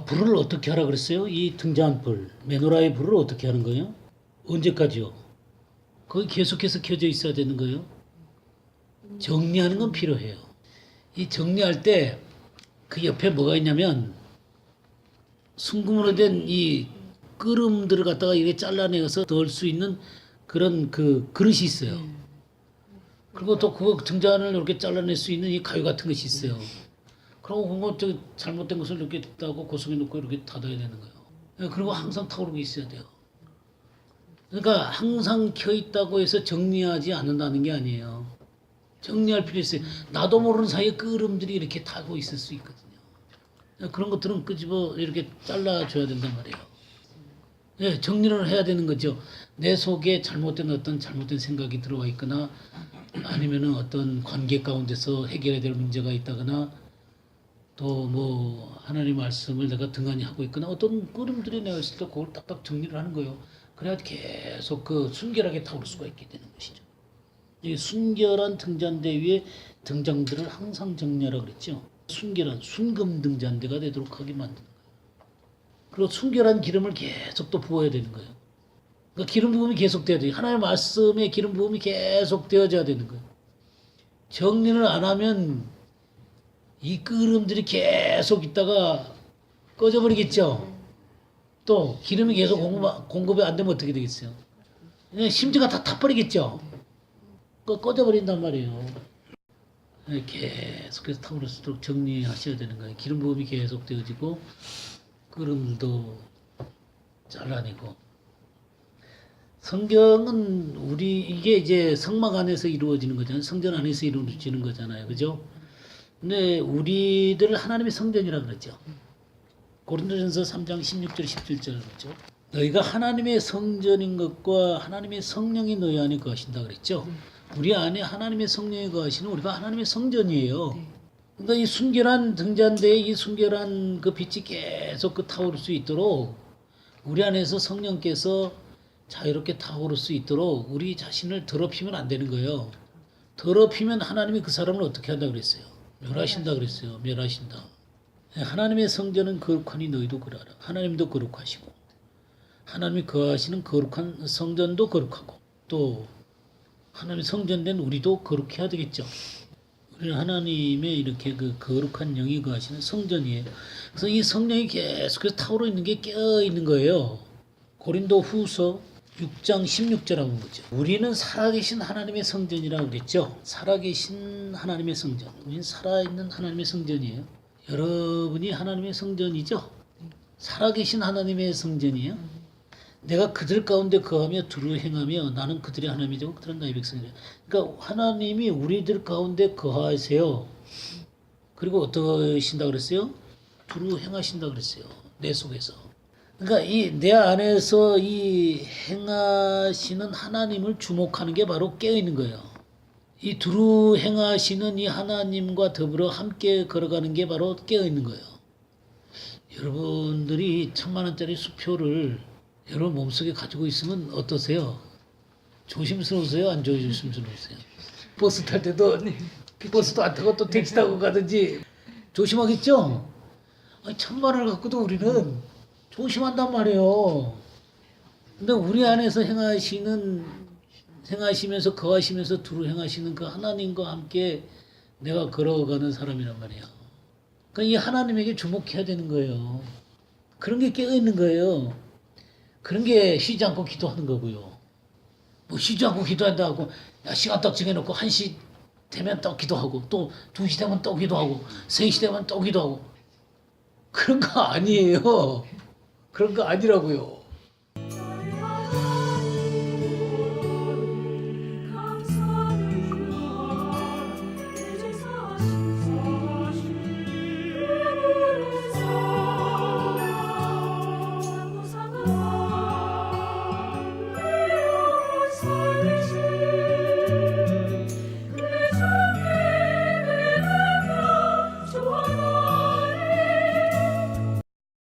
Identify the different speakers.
Speaker 1: 불을 어떻게 하라 그랬어요? 이 등잔 불, 메노라의 불을 어떻게 하는 거예요? 언제까지요? 거기 계속해서 켜져 있어야 되는 거예요? 정리하는 건 필요해요. 이 정리할 때 그 옆에 뭐가 있냐면 순금으로 된 이 끓음들을 갖다가 이렇게 잘라내서 넣을 수 있는 그런 그 그릇이 있어요. 그리고 또 그 등잔을 이렇게 잘라낼 수 있는 이 가위 같은 것이 있어요. 그리고 그거 저 잘못된 것을 이렇게 따고 고속에 넣고 이렇게 닫아야 되는 거예요. 예, 그리고 항상 타오르고 있어야 돼요. 그러니까 항상 켜 있다고 해서 정리하지 않는다는 게 아니에요. 정리할 필요 있어요. 나도 모르는 사이에 끓음들이 이렇게 타고 있을 수 있거든요. 그런 것들은 끄집어 이렇게 잘라줘야 된단 말이에요. 예, 정리를 해야 되는 거죠. 내 속에 잘못된 어떤 잘못된 생각이 들어와 있거나 아니면은 어떤 관계 가운데서 해결해야 될 문제가 있다거나 또 뭐 하나님 말씀을 내가 등한히 하고 있거나 어떤 끓음들이 내가 있을 때 그걸 딱딱 정리를 하는 거예요. 그래야 계속 그 순결하게 타오를 수가 있게 되는 것이죠. 이 순결한 등잔대 위에 등장들을 항상 정리하라 그랬죠. 순결한 순금 등잔대가 되도록 하게 만드는 거예요. 그리고 순결한 기름을 계속 또 부어야 되는 거예요. 그러니까 기름 부음이 계속돼야 돼요. 하나님의 말씀에 기름 부음이 계속 되어져야 되는 거예요. 정리를 안 하면 이 끓음들이 계속 있다가 꺼져버리겠죠. 또 기름이 계속 공급이 안 되면 어떻게 되겠어요? 그냥 심지가 다 타버리겠죠. 꺼져버린단 말이에요. 계속해서 타오를수록 정리하셔야 되는 거예요. 기름 부음이 계속 되어지고 끓음도 잘라내고. 성경은 우리 이게 이제 성막 안에서 이루어지는 거잖아요. 성전 안에서 이루어지는 거잖아요. 그죠? 근데 우리들 하나님의 성전이라 그러죠. 고린도전서 3장 16절 17절 그러죠. 너희가 하나님의 성전인 것과 하나님의 성령이 너희 안에 거하신다 그랬죠. 우리 안에 하나님의 성령이 거하시는 우리가 하나님의 성전이에요. 그러니까 이 순결한 등잔대에 이 순결한 그 빛이 계속 그 타오를 수 있도록 우리 안에서 성령께서 자유롭게 타오를 수 있도록 우리 자신을 더럽히면 안 되는 거예요. 더럽히면 하나님이 그 사람을 어떻게 한다 그랬어요? 멸하신다 그랬어요. 멸하신다. 하나님의 성전은 거룩하니 너희도 그러하라. 하나님도 거룩하시고 하나님이 거하시는 거룩한 성전도 거룩하고 또 하나님의 성전된 우리도 거룩해야 되겠죠. 우리는 하나님의 이렇게 그 거룩한 영이 거하시는 성전이에요. 그래서 이 성령이 계속해서 타오르 있는 게 깨어 있는 거예요. 고린도 후서 6장 16절하고 보죠. 우리는 살아계신 하나님의 성전이라고 그랬죠. 살아계신 하나님의 성전. 우리는 살아있는 하나님의 성전이에요. 여러분이 하나님의 성전이죠. 살아계신 하나님의 성전이에요. 내가 그들 가운데 거하며 두루 행하며 나는 그들의 하나님이 되고 그들은 나의 백성이라. 그러니까 하나님이 우리들 가운데 거하세요. 그리고 어떻게 하신다 그랬어요? 두루 행하신다 그랬어요. 내 속에서. 그러니까 이 내 안에서 이 행하시는 하나님을 주목하는 게 바로 깨어 있는 거예요. 이 두루 행하시는 이 하나님과 더불어 함께 걸어가는 게 바로 깨어 있는 거예요. 여러분들이 1,000만 원짜리 수표를 여러분 몸속에 가지고 있으면 어떠세요? 조심스러우세요? 안 조심스러우세요? 버스 탈 때도 버스도 안 타고 또 택시 타고 가든지 조심하겠죠? 아니, 1,000만 원을 갖고도 우리는 조심한단 말이에요. 근데 우리 안에서 행하시면서 거하시면서 두루 행하시는 그 하나님과 함께 내가 걸어가는 사람이란 말이에요. 그러니까 이 하나님에게 주목해야 되는 거예요. 그런 게 깨어 있는 거예요. 그런 게 쉬지 않고 기도하는 거고요. 뭐 쉬지 않고 기도한다고 시간 딱 정해놓고 1시 되면 또 기도하고 또 2시 되면 또 기도하고 3시 되면 또 기도하고 그런 거 아니에요. 그런 거 아니라고요.